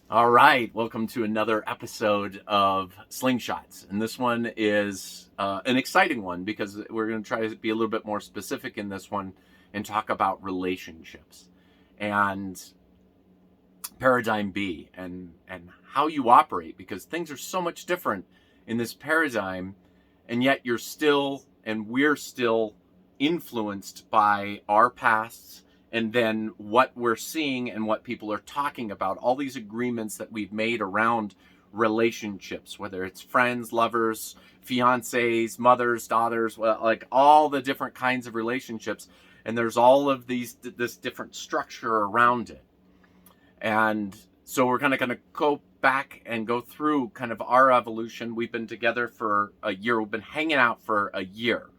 All right, welcome to another episode of Slingshots. And this one is an exciting one because we're going to try to be a little bit more specific in this one and talk about relationships and paradigm B and how you operate, because things are so much different in this paradigm, and yet you're still and we're still influenced by our pasts and then what we're seeing and what people are talking about, all these agreements that we've made around relationships, whether it's friends, lovers, fiancés, mothers, daughters, well, like all the different kinds of relationships. And there's all of this different structure around it. And so we're kind of going to go back and go through kind of our evolution. We've been together for a year. We've been hanging out for a year.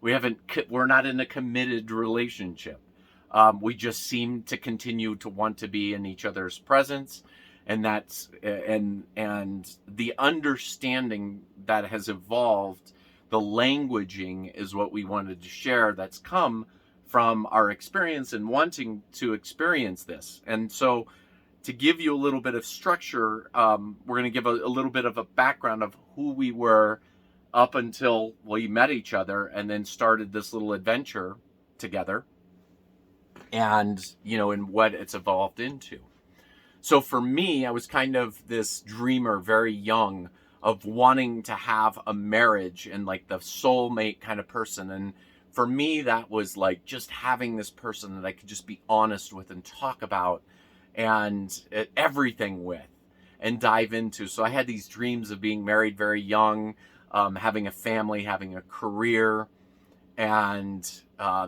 We're not in a committed relationship. We just seem to continue to want to be in each other's presence. And the understanding that has evolved, the languaging is what we wanted to share, that's come from our experience and wanting to experience this. And so to give you a little bit of structure, we're going to give a little bit of a background of who we were up until we met each other and then started this little adventure together, and and what it's evolved into. So for me, I was kind of this dreamer very young of wanting to have a marriage and like the soulmate kind of person. And for me, that was like just having this person that I could just be honest with and talk about and everything with and dive into. So I had these dreams of being married very young, having a family, having a career, and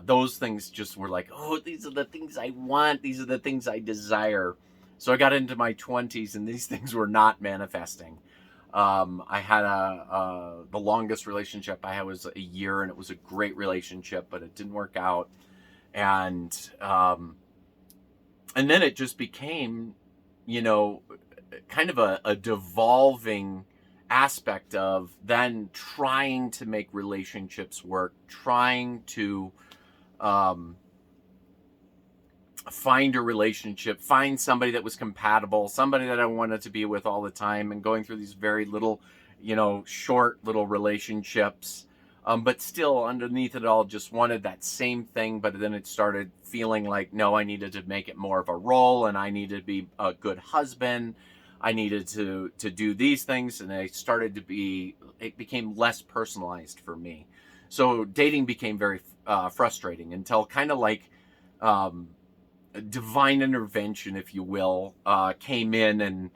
those things just were like, oh, these are the things I want. These are the things I desire. So I got into my 20s and these things were not manifesting. I had the longest relationship I had was a year, and it was a great relationship, but it didn't work out. And and then it just became, you know, kind of a devolving aspect of then trying to make relationships work, trying to um, find a relationship, find somebody that was compatible, somebody that I wanted to be with all the time, and going through these very little, short little relationships. But still, underneath it all, just wanted that same thing. But then it started feeling like, no, I needed to make it more of a role, and I needed to be a good husband. I needed to do these things, and it became less personalized for me. So dating became very frustrating until kind of like um, divine intervention, if you will, came in and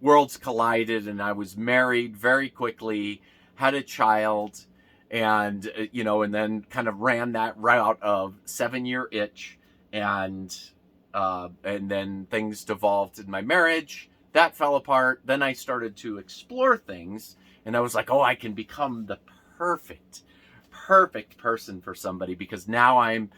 worlds collided, and I was married very quickly, had a child, and and then kind of ran that route of 7-year itch, and then things devolved in my marriage. That fell apart. Then I started to explore things, and I was like, oh, I can become the perfect person for somebody, because now I'm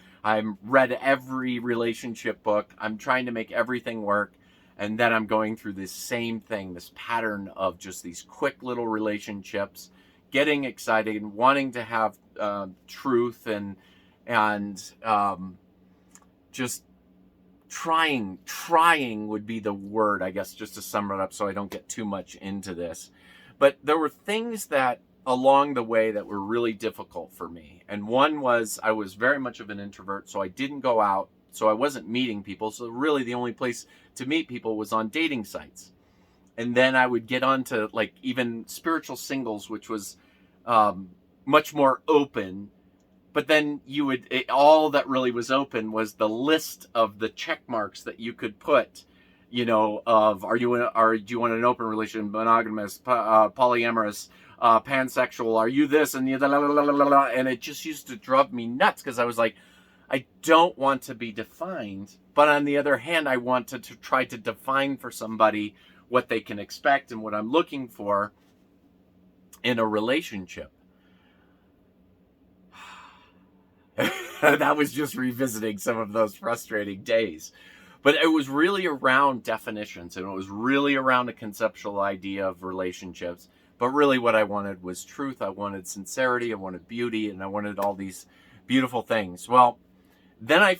read every relationship book. I'm trying to make everything work. And then I'm going through this same thing, this pattern of just these quick little relationships, getting excited and wanting to have truth and just trying would be the word, I guess, just to sum it up so I don't get too much into this. But there were things that along the way that were really difficult for me. And one was I was very much of an introvert, so I didn't go out, so I wasn't meeting people. So really the only place to meet people was on dating sites. And then I would get onto like even spiritual singles, which was much more open. But then all that really was open was the list of the check marks that you could put, of do you want an open relationship, monogamous, polyamorous, pansexual, are you this and the other, and it just used to drive me nuts, because I was like, I don't want to be defined, but on the other hand, I want to try to define for somebody what they can expect and what I'm looking for in a relationship. That was just revisiting some of those frustrating days. But it was really around definitions, and it was really around a conceptual idea of relationships. But really what I wanted was truth. I wanted sincerity. I wanted beauty, and I wanted all these beautiful things. Well, then I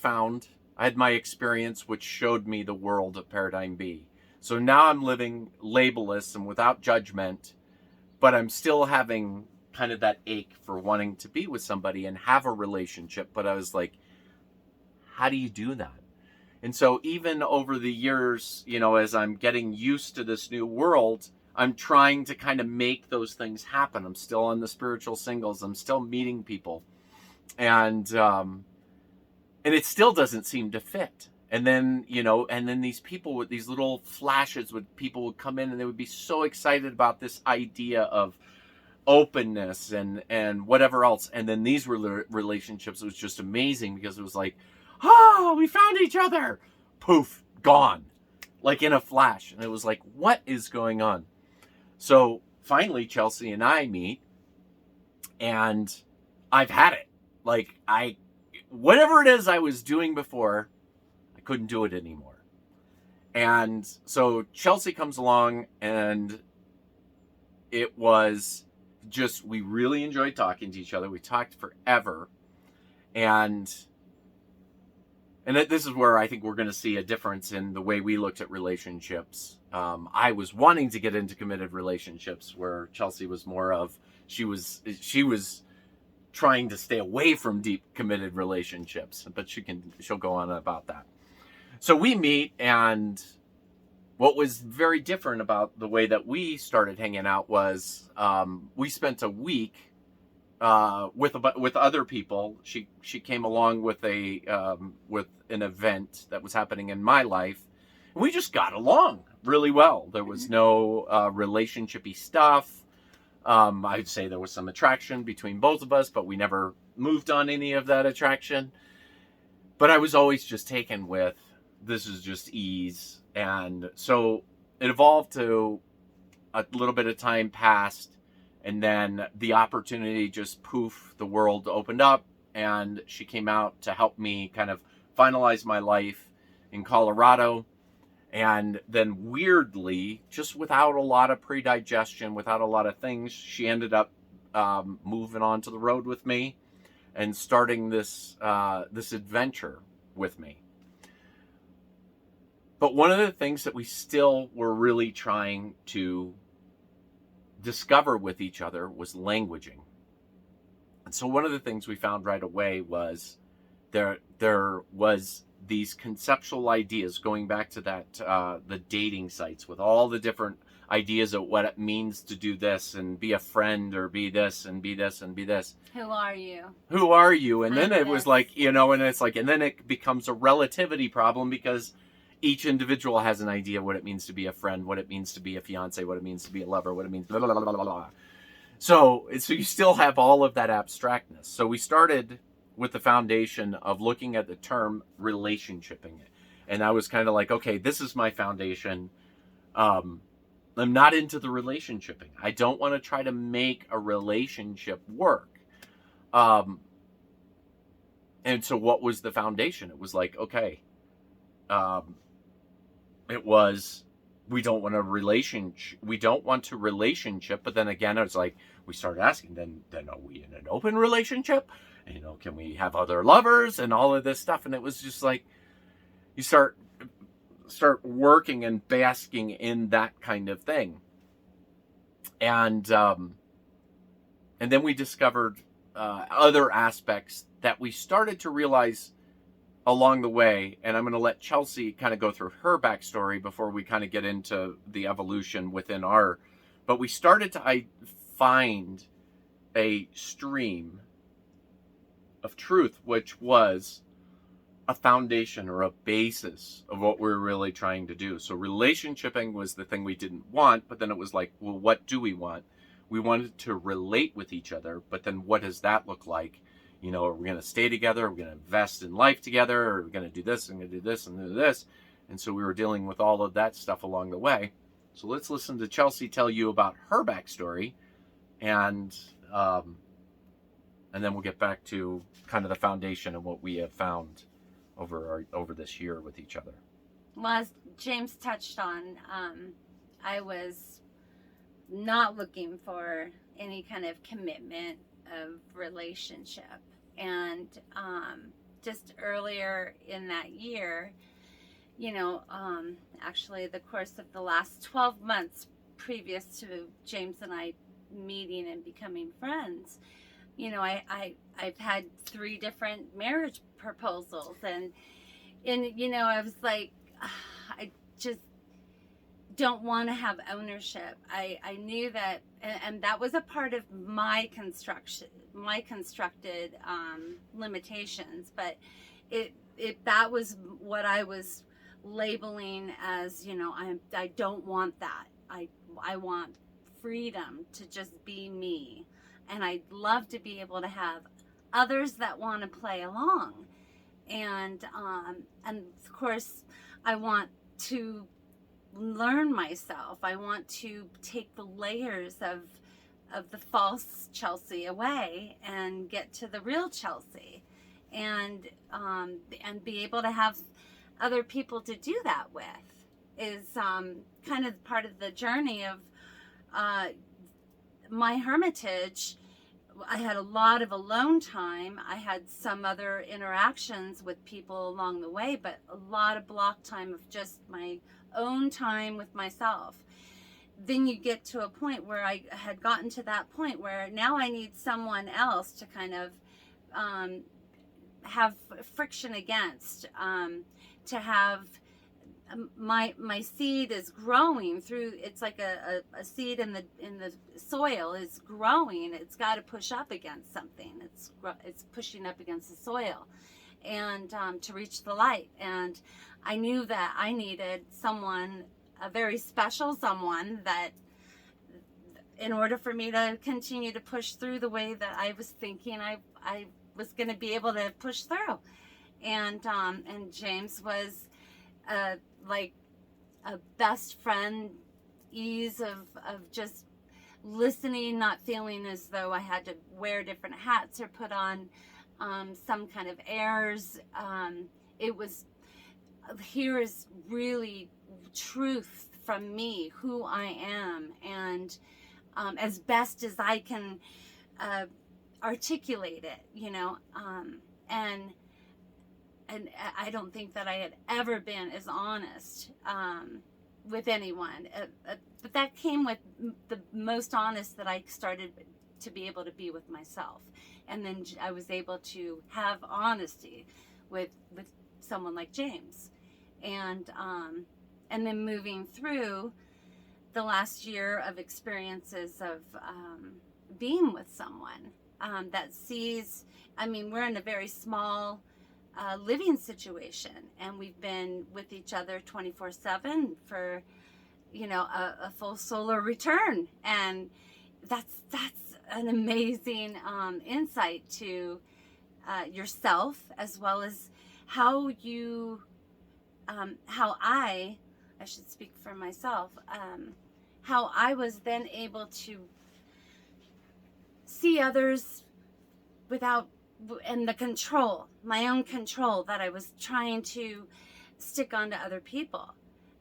had my experience, which showed me the world of Paradigm B. So now I'm living labelless and without judgment, but I'm still having kind of that ache for wanting to be with somebody and have a relationship. But I was like, how do you do that? And so even over the years, as I'm getting used to this new world, I'm trying to kind of make those things happen. I'm still on the spiritual singles. I'm still meeting people. And it still doesn't seem to fit. And then, and then these people with these little flashes people would come in and they would be so excited about this idea of openness and whatever else. And then these relationships, it was just amazing because it was like, we found each other. Poof, gone. Like in a flash. And it was like, what is going on? So finally, Chelsea and I meet, and I've had it. Like, whatever it is I was doing before, I couldn't do it anymore. And so Chelsea comes along, and it was just, we really enjoyed talking to each other. We talked forever. And this is where I think we're going to see a difference in the way we looked at relationships. I was wanting to get into committed relationships, where Chelsea was more of, she was trying to stay away from deep committed relationships, but she'll go on about that. So we meet, and what was very different about the way that we started hanging out was we spent a week with other people. She came along with an event that was happening in my life, and we just got along really well. There was no relationshipy stuff. I'd say there was some attraction between both of us, but we never moved on any of that attraction. But I was always just taken with, this is just ease. And so it evolved to a little bit of time passed, and then the opportunity just poof, the world opened up, and she came out to help me kind of finalize my life in Colorado. And then weirdly, just without a lot of predigestion, without a lot of things, she ended up moving on to the road with me and starting this adventure with me. But one of the things that we still were really trying to discover with each other was languaging. And so one of the things we found right away was there was these conceptual ideas, going back to that the dating sites with all the different ideas of what it means to do this and be a friend, or be this and be this and be this. Who are you? Who are you? And then it was like, and it's like, and then it becomes a relativity problem, because each individual has an idea what it means to be a friend, what it means to be a fiance, what it means to be a lover, what it means blah, blah, blah, blah, blah. So you still have all of that abstractness. So we started with the foundation of looking at the term relationshiping. And I was kind of like, okay, this is my foundation. I'm not into the relationshiping. I don't want to try to make a relationship work. And so what was the foundation? It was like, okay, it was, we don't want a relationship. We don't want a relationship. But then again, it's like, we started asking, then are we in an open relationship? Can we have other lovers and all of this stuff? And it was just like, you start working and basking in that kind of thing. And then we discovered other aspects that we started to realize along the way. And I'm going to let Chelsea kind of go through her backstory before we kind of get into the evolution within but we started to find a stream of truth, which was a foundation or a basis of what we're really trying to do. So relationshiping was the thing we didn't want, but then it was like, well, what do we want? We wanted to relate with each other, but then what does that look like? Are we going to stay together? Are we going to invest in life together? Or are we going to do this and going to do this and do this? And so we were dealing with all of that stuff along the way. So let's listen to Chelsea tell you about her backstory, and then we'll get back to kind of the foundation of what we have found over this year with each other. Well, as James touched on, I was not looking for any kind of commitment of relationship. And just earlier in that year, Actually the course of the last 12 months previous to James and I meeting and becoming friends, I've had 3 different marriage proposals, and I was like, I just don't want to have ownership. I knew that, and that was a part of my constructed limitations, but that was what I was labeling as, I don't want that. I want freedom to just be me, and I'd love to be able to have others that want to play along, and of course I want to learn myself. I want to take the layers of the false Chelsea away and get to the real Chelsea, and be able to have other people to do that with is kind of part of the journey of my hermitage. I had a lot of alone time. I had some other interactions with people along the way, but a lot of block time of just my own time with myself. Then you get to a point where I had gotten to that point where now I need someone else to kind of have friction against, to have my seed is growing through. It's like a seed in the soil is growing. It's got to push up against something. It's pushing up against the soil, and to reach the light. And I knew that I needed someone, a very special someone, that in order for me to continue to push through the way that I was thinking I was going to be able to push through. And James was like a best friend, ease of just listening, not feeling as though I had to wear different hats or put on some kind of airs. It was, here is really truth from me, who I am, and as best as I can articulate it, and I don't think that I had ever been as honest with anyone, but that came with the most honest that I started to be able to be with myself, and then I was able to have honesty with someone like James, and then moving through the last year of experiences of being with someone that sees. I mean, we're in a very small living situation, and we've been with each other 24/7 for a full solar return, and that's an amazing insight to yourself, as well as how you how I should speak for myself, how I was then able to see others without, and the control, my own control that I was trying to stick onto other people.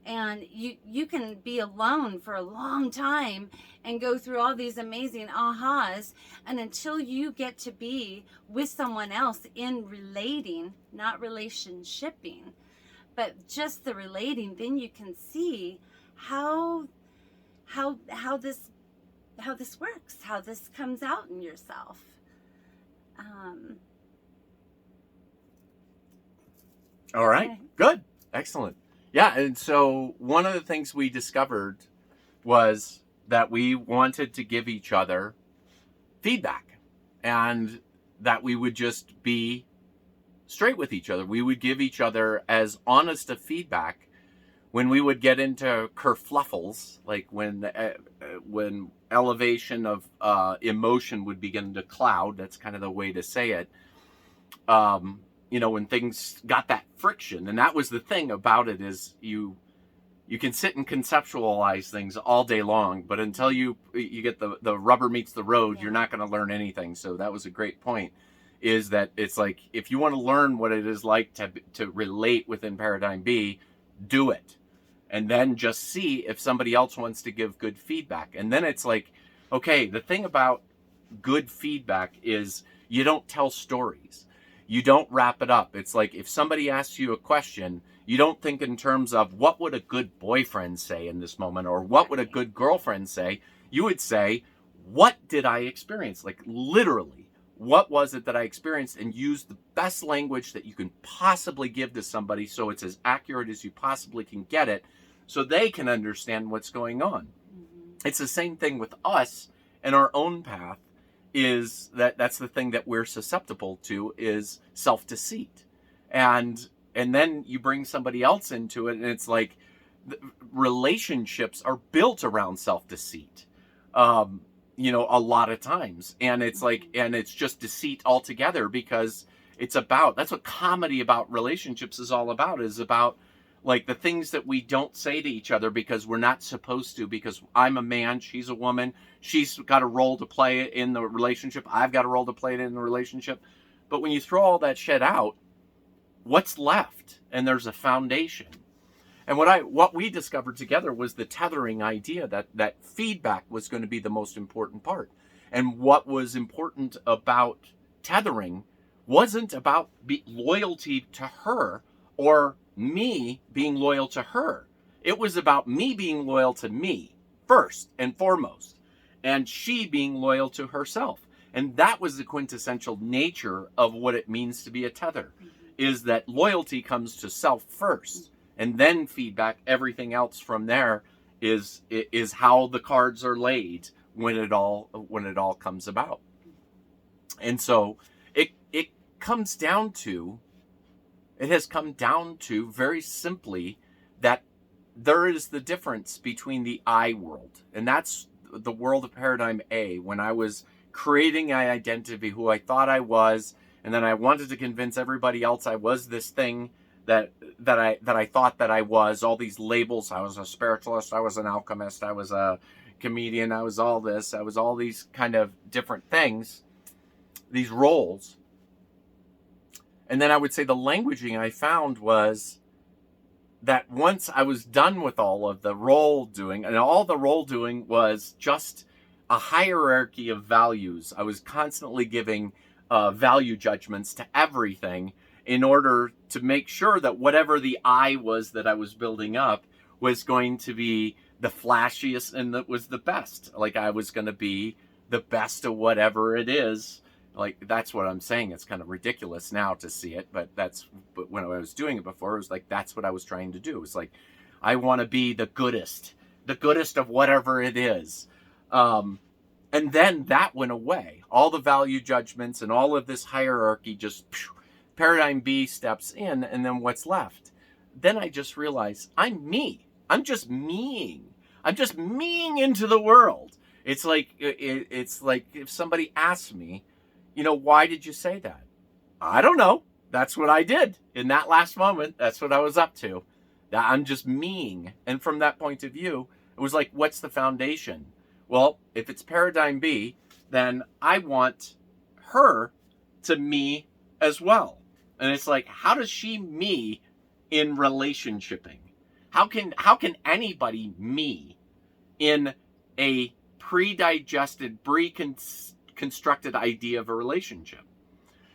And you can be alone for a long time and go through all these amazing ahas, and until you get to be with someone else in relating, not relationshiping, but just the relating, then you can see how this works, how this comes out in yourself. All right, good, excellent. Yeah, and so one of the things we discovered was that we wanted to give each other feedback, and that we would just be straight with each other. We would give each other as honest a feedback when we would get into kerfluffles, like when elevation of emotion would begin to cloud. That's kind of the way to say it. When things got that friction. And that was the thing about it, is you can sit and conceptualize things all day long, but until you get the rubber meets the road, you're not going to learn anything. So that was a great point, is that it's like, if you want to learn what it is like to relate within Paradigm B, do it. And then just see if somebody else wants to give good feedback. And then it's like, okay, the thing about good feedback is you don't tell stories. You don't wrap it up. It's like if somebody asks you a question, you don't think in terms of what would a good boyfriend say in this moment, or what would a good girlfriend say. You would say, what did I experience? Like literally, what was it that I experienced, and use the best language that you can possibly give to somebody so it's as accurate as you possibly can get it so they can understand what's going on. It's the same thing with us and our own path. Is that's the thing that we're susceptible to, is self-deceit. And then you bring somebody else into it, and it's like relationships are built around self-deceit. A lot of times. And it's like, and it's just deceit altogether, because that's what comedy about relationships is all about, is about like the things that we don't say to each other because we're not supposed to, because I'm a man, she's a woman, she's got a role to play in the relationship, I've got a role to play in the relationship. But when you throw all that shit out, what's left? And there's a foundation. And what we discovered together was the tethering idea, that feedback was going to be the most important part. And what was important about tethering wasn't about loyalty to her or me being loyal to her. It was about me being loyal to me first and foremost, and she being loyal to herself. And that was the quintessential nature of what it means to be a tether, is that loyalty comes to self first, and then feedback. Everything else from there is how the cards are laid when it all comes about. And so it has come down to very simply that there is the difference between the I world, and that's the world of paradigm A, when I was creating an identity, who I thought I was, and then I wanted to convince everybody else I was this thing that I thought that I was, all these labels. I was a spiritualist, I was an alchemist, I was a comedian, I was all this, I was all these kind of different things, these roles. And then I would say the languaging I found was that once I was done with all of the role doing, and all the role doing was just a hierarchy of values. I was constantly giving value judgments to everything in order to make sure that whatever the I was that I was building up was going to be the flashiest and that was the best. Like I was going to be the best of whatever it is. Like, that's what I'm saying. It's kind of ridiculous now to see it, but when I was doing it before, it was like, that's what I was trying to do. It's like, I want to be the goodest of whatever it is. And then that went away. All the value judgments and all of this hierarchy just, paradigm B steps in, and then what's left? Then I just realized I'm me. I'm just meing. I'm just meing into the world. It's like if somebody asks me, why did you say that? I don't know. That's what I did in that last moment. That's what I was up to. I'm just meing. And from that point of view, it was like, what's the foundation? Well, if it's paradigm B, then I want her to me as well. And it's like, how does she me in relationshiping? How can anybody me in a pre-digested, constructed idea of a relationship?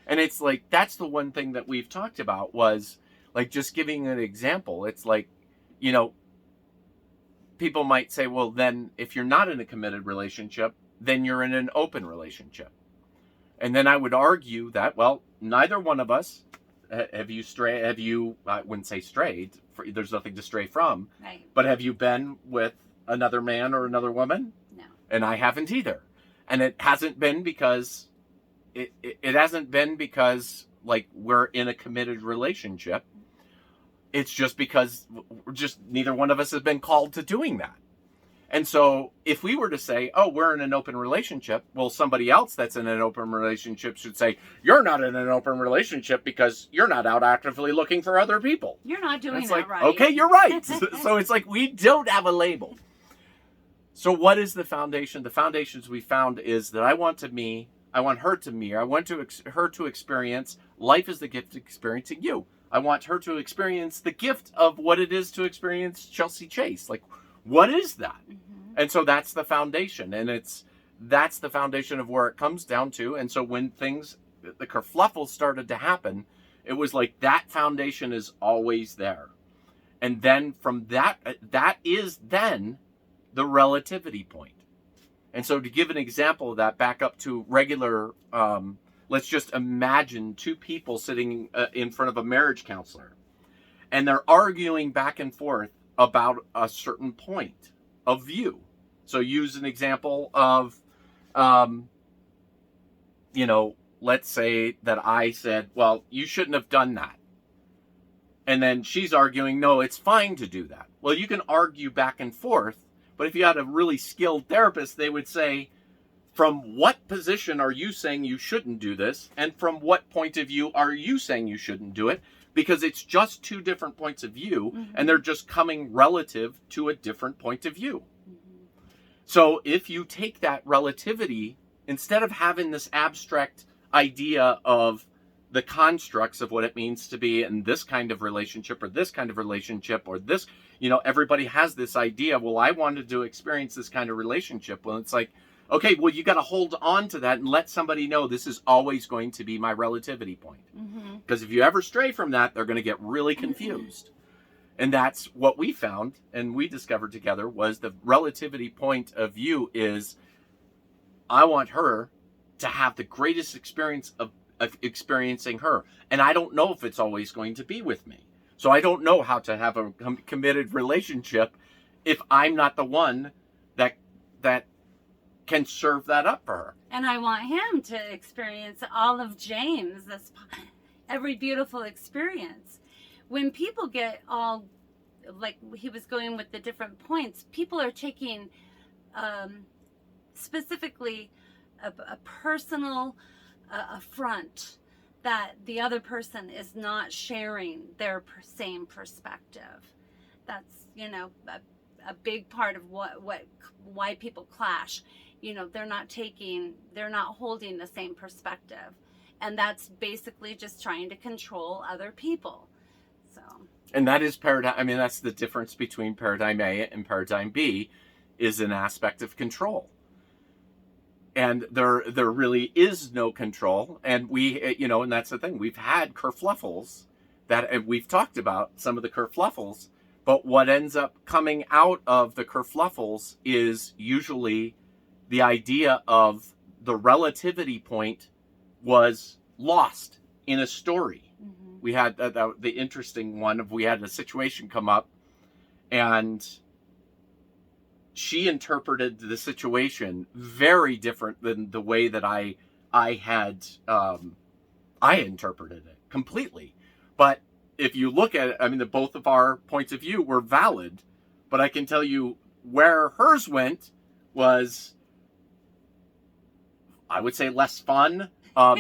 And it's like, that's the one thing that we've talked about, was like, just giving an example. It's like, people might say, well, then if you're not in a committed relationship, then you're in an open relationship. And then I would argue that, well, neither one of us I wouldn't say strayed, there's nothing to stray from, right? But have you been with another man or another woman? No. And I haven't either. And it hasn't been because like we're in a committed relationship. It's just because neither one of us has been called to doing that. And so if we were to say, oh, we're in an open relationship, well, somebody else that's in an open relationship should say, you're not in an open relationship because you're not out actively looking for other people. You're not doing that like, right. Okay, you're right. So it's like, we don't have a label. So what is the foundation? The foundations we found is that I want her to me. I want her to experience life as the gift of experiencing you. I want her to experience the gift of what it is to experience Chelsea Chase. Like, what is that? Mm-hmm. And so that's the foundation. And that's the foundation of where it comes down to. And so when things the kerfluffle started to happen, it was like that foundation is always there. And then from that is then the relativity point. And so to give an example of that, back up to regular, let's just imagine two people sitting in front of a marriage counselor, and they're arguing back and forth about a certain point of view. So use an example of, let's say that I said, well, you shouldn't have done that. And then she's arguing, no, it's fine to do that. Well, you can argue back and forth, but if you had a really skilled therapist, they would say, from what position are you saying you shouldn't do this? And from what point of view are you saying you shouldn't do it? Because it's just two different points of view, and they're just coming relative to a different point of view. So if you take that relativity, instead of having this abstract idea of the constructs of what it means to be in this kind of relationship or this kind of relationship or this, everybody has this idea, well, I wanted to experience this kind of relationship. Well, it's like, okay, well, you got to hold on to that and let somebody know this is always going to be my relativity point. Because if you ever stray from that, they're going to get really confused. And that's what we found and we discovered together was the relativity point of view is I want her to have the greatest experience of experiencing her. And I don't know if it's always going to be with me. So I don't know how to have a committed relationship if I'm not the one that can serve that up for her. And I want him to experience all of James, every beautiful experience. When people get all, like he was going with the different points, people are taking specifically a personal affront that the other person is not sharing their same perspective. That's, a big part of why people clash. They're not holding the same perspective. And that's basically just trying to control other people. So. And that is that's the difference between paradigm A and paradigm B is an aspect of control. And there really is no control. And we, and that's the thing. We've had kerfluffles that we've talked about some of the kerfluffles, but what ends up coming out of the kerfluffles is usually the idea of the relativity point was lost in a story. We had the interesting one of we had a situation come up and she interpreted the situation very different than the way that I interpreted it completely. But if you look at it, both of our points of view were valid, but I can tell you where hers went was, I would say, less fun. Well,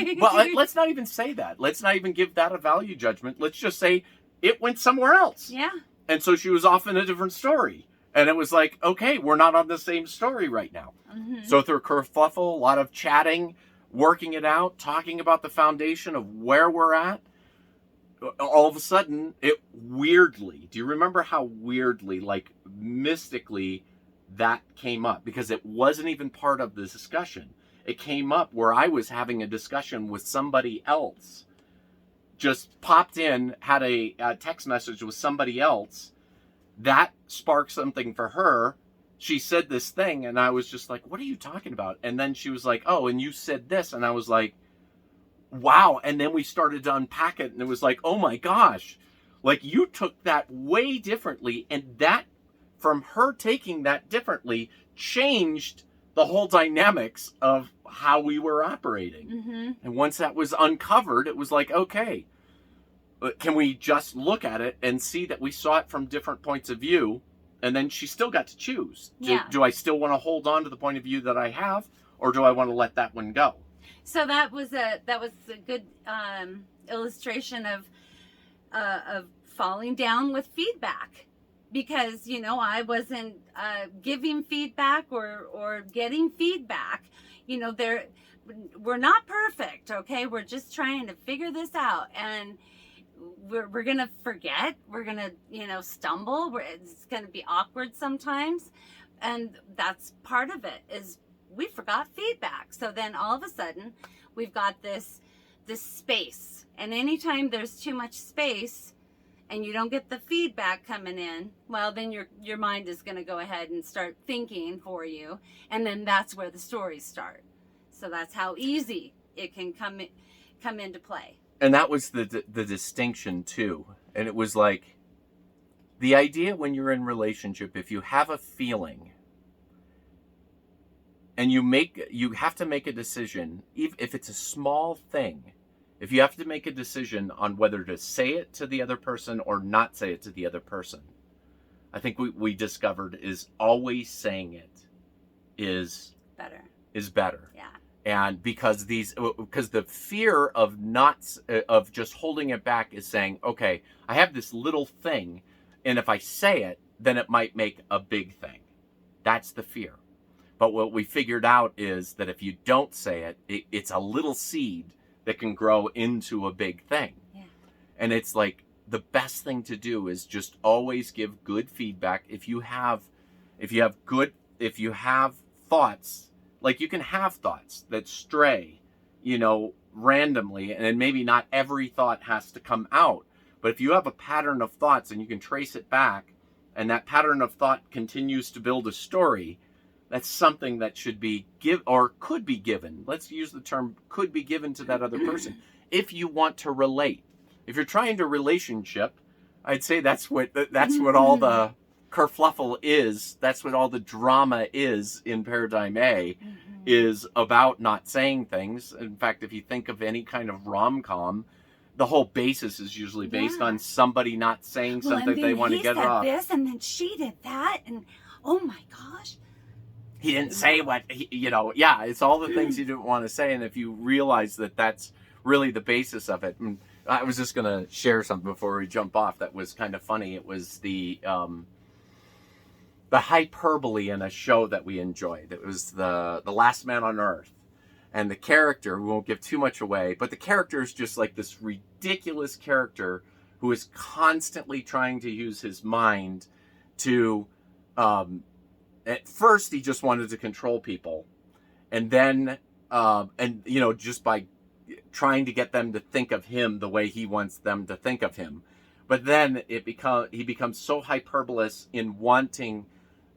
let's not even say that. Let's not even give that a value judgment. Let's just say it went somewhere else. Yeah. And so she was off in a different story. And it was like, okay, we're not on the same story right now. So through kerfluffle, a lot of chatting, working it out, talking about the foundation of where we're at, all of a sudden, it weirdly, do you remember how weirdly, like mystically, that came up? Because it wasn't even part of the discussion. It came up where I was having a discussion with somebody else. Just popped in, had a text message with somebody else. That sparked something for her. She said this thing, and I was just like, what are you talking about? And then she was like, oh, and you said this. And I was like, wow. And then we started to unpack it, and it was like, oh my gosh. Like, you took that way differently, and that, from her taking that differently, changed the whole dynamics of how we were operating. And once that was uncovered, it was like, okay, can we just look at it and see that we saw it from different points of view? And then she still got to choose. Do I still want to hold on to the point of view that I have, or do I want to let that one go? So that was a good illustration of falling down with feedback, because I wasn't giving feedback or getting feedback. We're not perfect, okay? We're just trying to figure this out, and we're gonna forget. We're gonna stumble. It's gonna be awkward sometimes, and that's part of it. Is we forgot feedback. So then all of a sudden, we've got this this space. And anytime there's too much space and you don't get the feedback coming in, well, then your mind is going to go ahead and start thinking for you. And then that's where the stories start. So that's how easy it can come into play. And that was the distinction too. And it was like the idea when you're in relationship, if you have a feeling and you have to make a decision, if it's a small thing, if you have to make a decision on whether to say it to the other person or not say it to the other person, I think we discovered is always saying it is better. Yeah. And because the fear of just holding it back is saying, okay, I have this little thing, and if I say it, then it might make a big thing. That's the fear. But what we figured out is that if you don't say it, it's a little seed that can grow into a big thing. Yeah. And it's like the best thing to do is just always give good feedback. If you have thoughts, like you can have thoughts that stray, randomly, and maybe not every thought has to come out. But if you have a pattern of thoughts and you can trace it back, and that pattern of thought continues to build a story, that's something that should be could be given. Let's use the term could be given to that other person. If you want to relate, if you're trying to relationship, I'd say that's what all the kerfluffle is. That's what all the drama is in Paradigm A, is about not saying things. In fact, if you think of any kind of rom-com, the whole basis is usually based on somebody not saying something they want to get off. He said this, and then she did that, and oh my gosh. He didn't say what, it's all the things you didn't want to say. And if you realize that that's really the basis of it. And I was just going to share something before we jump off that was kind of funny. It was the hyperbole in a show that we enjoyed. It was the Last Man on Earth. And the character, we won't give too much away, but the character is just like this ridiculous character who is constantly trying to use his mind to, at first he just wanted to control people. And then, just by trying to get them to think of him the way he wants them to think of him. But then he becomes so hyperbolous in wanting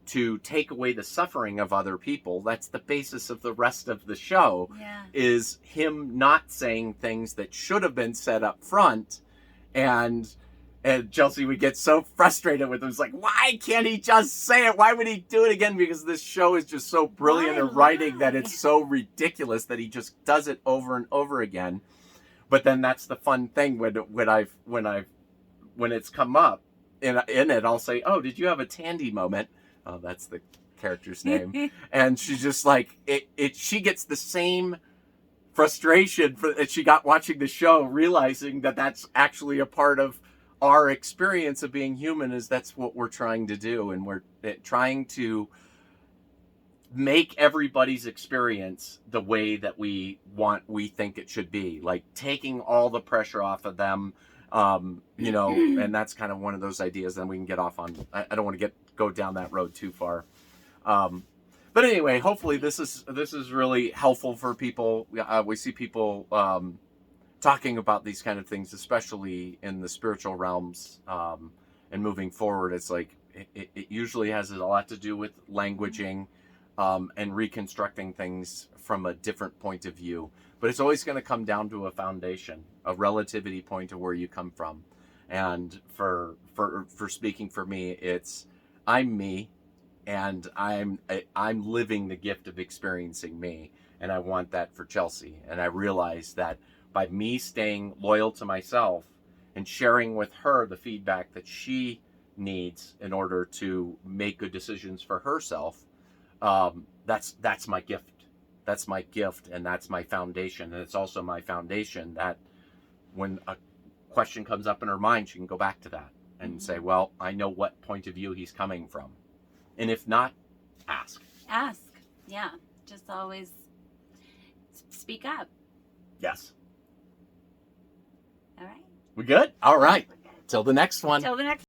to take away the suffering of other people. That's the basis of the rest of the show, is him not saying things that should have been said up front. And Chelsea would get so frustrated with him. It's like, why can't he just say it? Why would he do it again? Because this show is just so brilliant in writing that it's so ridiculous that he just does it over and over again. But then that's the fun thing when it's come up in it, I'll say, oh, did you have a Tandy moment? Oh, that's the character's name. And she's just like, she gets the same frustration that she got watching the show, realizing that that's actually a part of our experience of being human, is that's what we're trying to do. And we're trying to make everybody's experience the way that we think it should be, like taking all the pressure off of them. And that's kind of one of those ideas. Then we can get off on, I don't want to go down that road too far. But anyway, hopefully this is really helpful for people. We see people talking about these kind of things, especially in the spiritual realms, and moving forward. It's like it usually has a lot to do with languaging and reconstructing things from a different point of view. But it's always going to come down to a foundation, a relativity point of where you come from. And for speaking for me, it's I'm me, and I'm living the gift of experiencing me, and I want that for Chelsea. And I realize that by me staying loyal to myself and sharing with her the feedback that she needs in order to make good decisions for herself, that's my gift. That's my gift, and that's my foundation. And it's also my foundation that when a question comes up in her mind, she can go back to that and say, well, I know what point of view he's coming from. And if not, ask. Yeah. Just always speak up. Yes. All right. We good? All right. Till the next one. Till the next